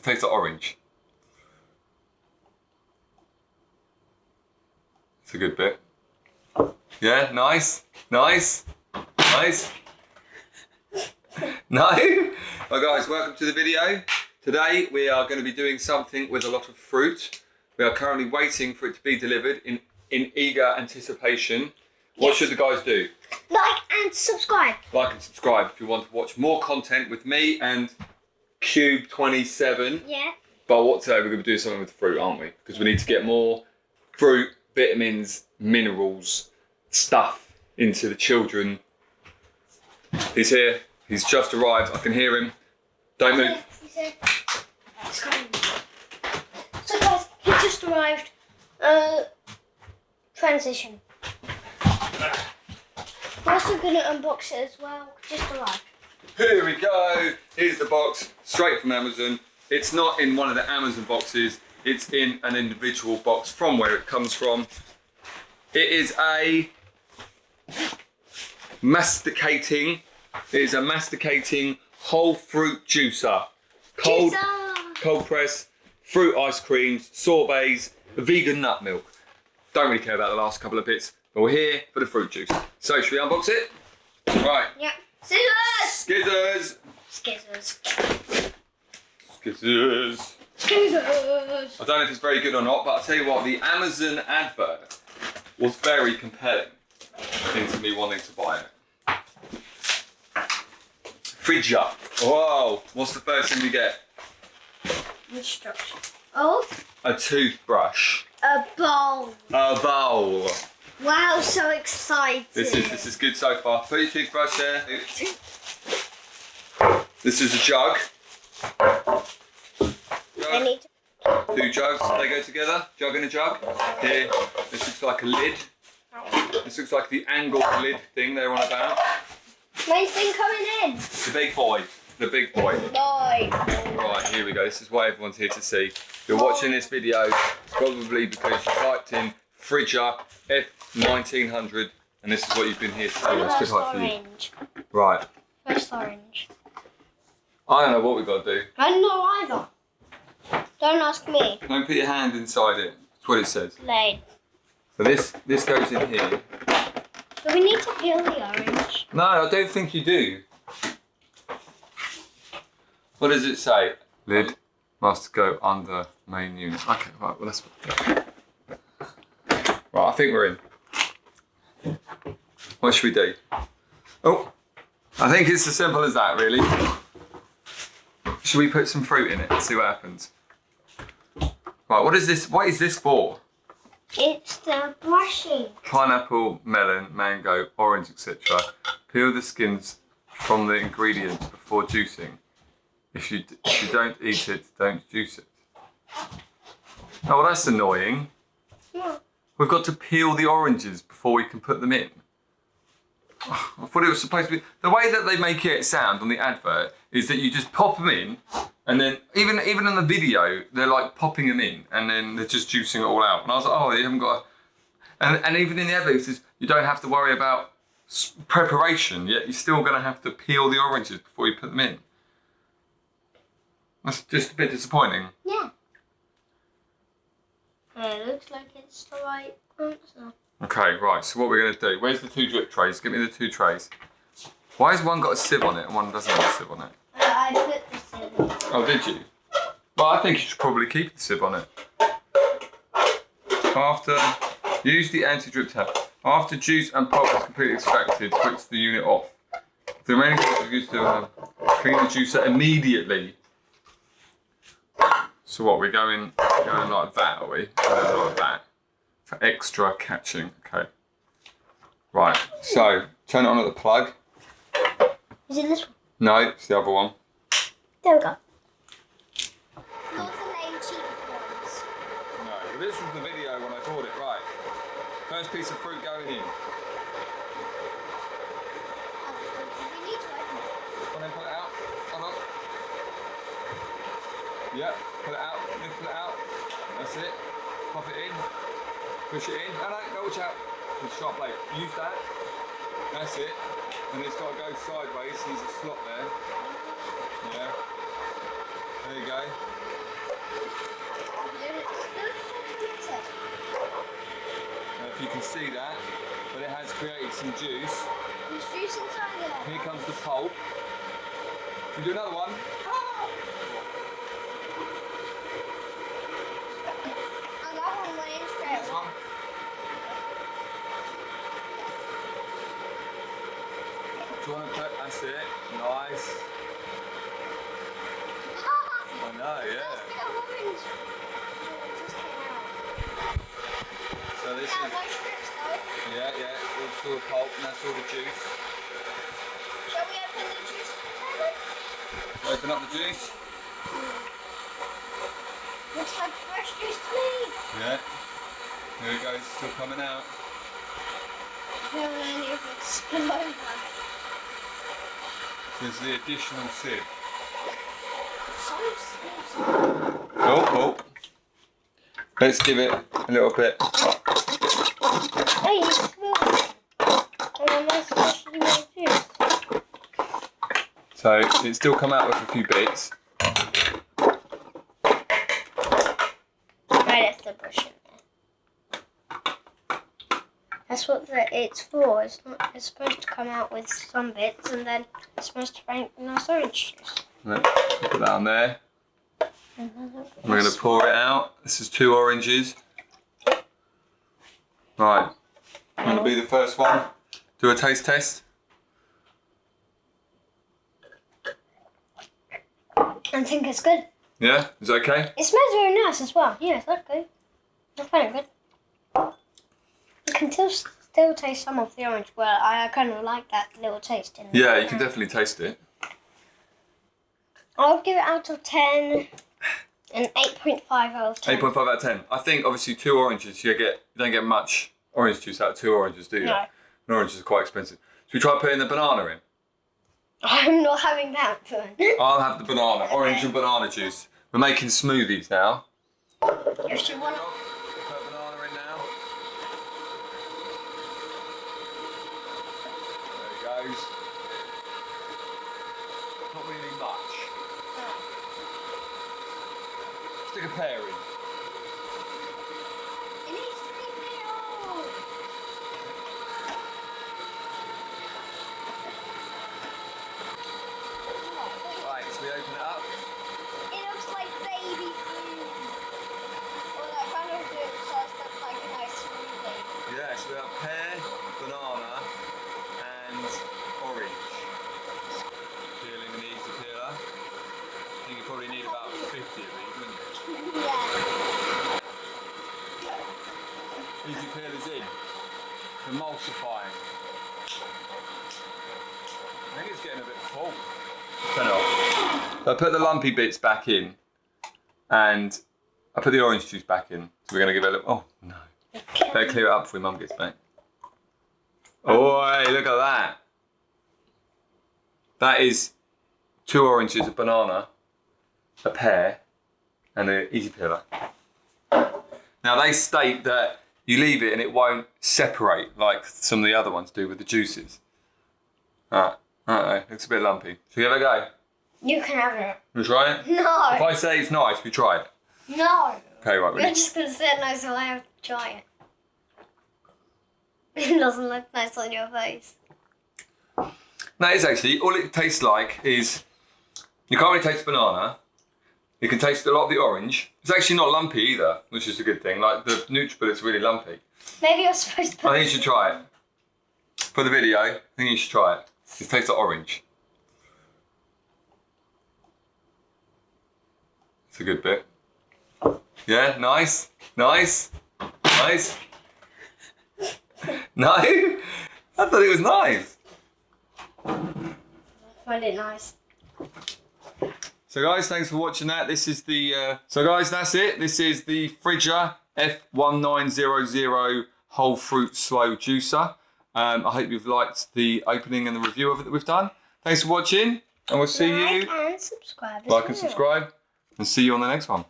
It tastes like orange. It's a good bit. Yeah, nice, nice, nice. No? Well guys, welcome to the video. Today we are going to be doing something with a lot of fruit. We are currently waiting for it to be delivered in eager anticipation. What should the guys do? Like and subscribe. Like and subscribe if you want to watch more content with me and Cube27. Yeah. But what today we're going to be doing something with fruit, aren't we? Because we need to get more fruit, vitamins, minerals, stuff into the children. He's here. He's just arrived. I can hear him. Don't move. He's here. He's coming. So guys, he just arrived. Transition. We're also going to unbox it as well. Just arrived. Here we go. Here's the box, straight from Amazon. It's not in one of the Amazon boxes. It's in an individual box from where it comes from. It is a masticating whole fruit juicer. Cold press, fruit ice creams, sorbets, vegan nut milk. Don't really care about the last couple of bits, but we're here for the fruit juice. So should we unbox it? Right. Yeah. Scissors! Skizzers! Skizzers. Skizzers! Skizzers! I don't know if it's very good or not, but I'll tell you what, the Amazon advert was very compelling into me wanting to buy it. Fridja. Whoa, what's the first thing we get? Instruction. Oh. A toothbrush. A bowl. A bowl. Wow, so exciting. This is good so far. Put your toothbrush there. This is a jug. I need to... Two jugs, they go together. Jug and a jug. Here, this looks like a lid. This looks like the angled lid thing they're on about. Main thing coming in. The big boy. The big boy. Nice. Right, here we go. This is what everyone's here to see. If you're watching this video, it's probably because you typed in Fridja f1900 and this is what you've been here to see. It's good height for you. Orange. Right. First orange. I don't know what we've got to do. I don't know either. Don't ask me. Don't put your hand inside it. That's what it says. Lane. So this goes in here. Do we need to peel the orange? No, I don't think you do. What does it say? Lid must go under main unit. Okay, right, well that's what. Right, I think we're in. What should we do? Oh, I think it's as simple as that, really. Should we put some fruit in it and see what happens? Right, what is this? What is this for? It's the brushing. Pineapple, melon, mango, orange, etc. Peel the skins from the ingredients before juicing. If you don't eat it, don't juice it. Oh, well that's annoying. Yeah. We've got to peel the oranges before we can put them in. Oh, I thought it was supposed to be... The way that they make it sound on the advert is that you just pop them in and then even in the video, they're like popping them in and then they're just juicing it all out. And I was like, oh, you haven't got... And even in the advert it says you don't have to worry about preparation, yet you're still going to have to peel the oranges before you put them in. That's just a bit disappointing. Yeah. It looks like it's the right answer. Okay, right, so what we're going to do, where's the two drip trays? Give me the two trays. Why has one got a sieve on it and one doesn't have a sieve on it? I put this in. Oh, did you? Well, I think you should probably keep the sieve on it. Use the anti-drip tab. After juice and pulp is completely extracted, switch the unit off. The remaining is used to clean the juicer immediately. So what, we're going like that, are we? Going like that. For extra catching, okay. Right, so turn it on at the plug. Is it this one? No, it's the other one. There we go. Those are lame cheap ones. No, but this was the video when I bought it, right. First piece of fruit going in. We need to open it. And then pull it out. Hold on. Yep, pull it out. Pull it out. That's it. Pop it in. Push it in. No, watch out. With a sharp blade. Use that. That's it. And it's got to go sideways. There's a slot there. Yeah. There you go. if you can see that, but it has created some juice. There's juice inside there. Here comes the pulp. Can you do another one? And that one went in straight This away. one. Do you want to put? That's it. Nice. I know, yeah. That's a bit of orange. It just came out. So this Yeah, is, no strips though. yeah, it's all the pulp and that's all the juice. Shall we open the juice container? Open up the juice. Looks like fresh juice to me. Yeah. Here it goes, it's still coming out. I don't know if it's spill over. This is the additional sieve. So small. Oh. Let's give it a little bit. Hey, you smell it. And I'm not supposed to do my juice. So it's still come out with a few bits. Right, that's the brush in there. That's what it's for. It's supposed to come out with some bits and then it's supposed to make nice orange juice. Right, put that on there. And then We're going to pour it out. This is 2 oranges. Right. I'm going to be the first one. Do a taste test. I think it's good. Yeah? Is it okay? It smells very nice as well. Yeah, it's okay. I find it good. You can still taste some of the orange. Well, I kind of like that little taste in there. Yeah, you can definitely taste it. I'll give it out of 10 an 8.5 out of 10. 8.5 out of 10. I think obviously 2 oranges, you don't get much orange juice out of 2 oranges, do you? No. And oranges are quite expensive. Should we try putting the banana in? I'm not having that fun. I'll have the banana, orange and banana juice. We're making smoothies now. If you want to. Put banana in now. There it goes. Not really much. Stick a pear in. It needs to be peeled. Right, so we open it up. It looks like baby food. Or that kind of food, so it looks like a nice smoothie. Yeah, so we have pear, banana, and orange. Peeling an easy peeler. I think you probably need about 50 of these, wouldn't you? Yeah. Easy peelers in. Emulsifying. I think it's getting a bit full. Turn it off. So I put the lumpy bits back in, and I put the orange juice back in. So we're going to give it a little. Oh no! Better clear it up before Mum gets back. Oh, look at that! That is 2 oranges, a banana, a pear, and an easy peeler. Now they state that you leave it and it won't separate like some of the other ones do with the juices. I don't know, looks a bit lumpy. Should we have a go? You can have it. We try it? No. If I say it's nice, we try it. No. Okay, right, You're ready? just going to say it nice, so I have to try it. It doesn't look nice on your face. No, it's actually, all it tastes like is, you can't really taste banana. You can taste a lot of the orange. It's actually not lumpy either, which is a good thing. Like the NutriBullet's really lumpy. Maybe you're supposed to put I think you should try it. For the video, I think you should try it. It tastes like orange. It's a good bit. Yeah, nice, nice, nice. No? I thought it was nice. find it nice. So guys, thanks for watching that. This is the, so guys, that's it. This is the Fridja f1900 whole fruit slow juicer. I hope you've liked the opening and the review of it that we've done. Thanks for watching, and we'll see you. Like and subscribe. Like and subscribe, and see you on the next one.